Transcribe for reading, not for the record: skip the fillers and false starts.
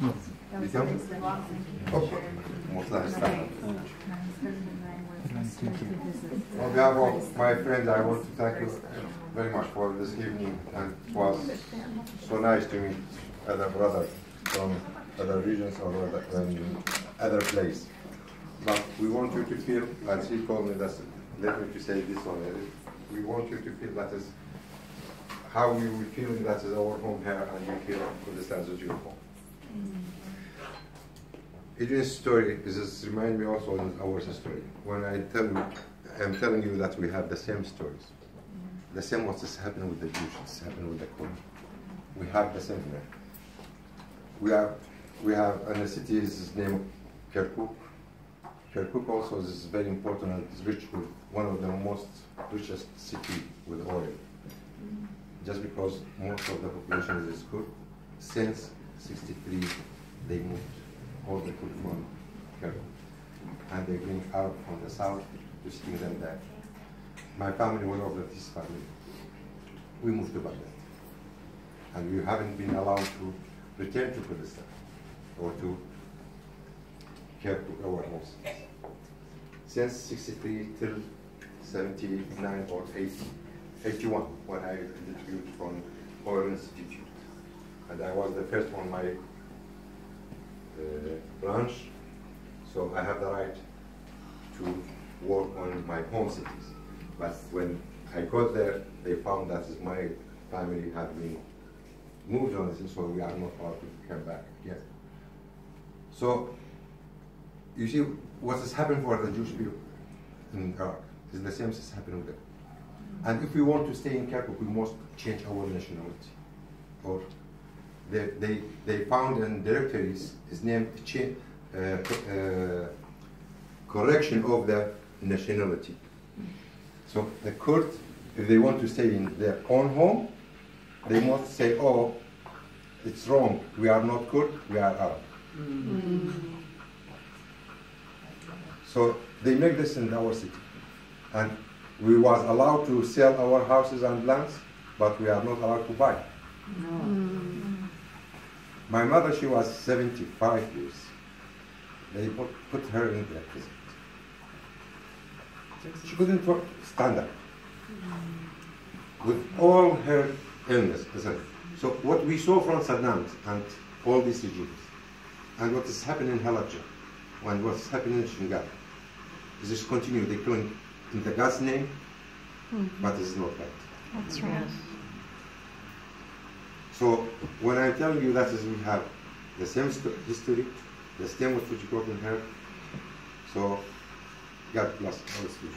On behalf of my friends, I want to thank you very much for this evening, and it was so nice to meet other brothers from other regions or other places. But we want you to feel, as he told me, let me to say this one, we want you to feel that is how you will feel that is our home here, and you feel Kurdistan is your home. Adrian's story reminds me also of our story. When I'm telling you that we have the same stories. The same what is happening with the Jews, it's happening with the Kurds. We have the same thing. We have, and the city is named Kirkuk. Kirkuk also is very important and is rich with one of the most richest city with oil. Just because most of the population is Kurd, since '63 they moved all the Kurd from Kirkuk, and they bring out from the south to sting them there. My family, one of this family, we moved to Baghdad, and we haven't been allowed to return to Kurdistan or to Kirkuk, our homes. Since '63 till '79 or '81, when I graduated from Oil Institute, and I was the first on my branch, so I have the right to work on my home cities. But when I got there, they found that my family had been moved on, so we are not allowed to come back yet. So, you see, what has happened for the Jewish people in Iraq is the same as happening with them. And if we want to stay in Kirkuk, we must change our nationality. Or they found in directories is named correction of the nationality. So the Kurds, if they want to stay in their own home, they must say, oh, it's wrong, we are not Kurd, we are Arab. So they make this in our city. And we was allowed to sell our houses and lands, but we are not allowed to buy. My mother, she was 75 years. They put her in the prison. She couldn't stand up with all her illness. So what we saw from Saddam and all these regimes, and what is happening in Halabja, and what's happening in Shingal, is just continue. They killing in the God's name, but it's not right. That's right. So when I tell you that is we have the same history, the same what you got in her, so God bless all of you.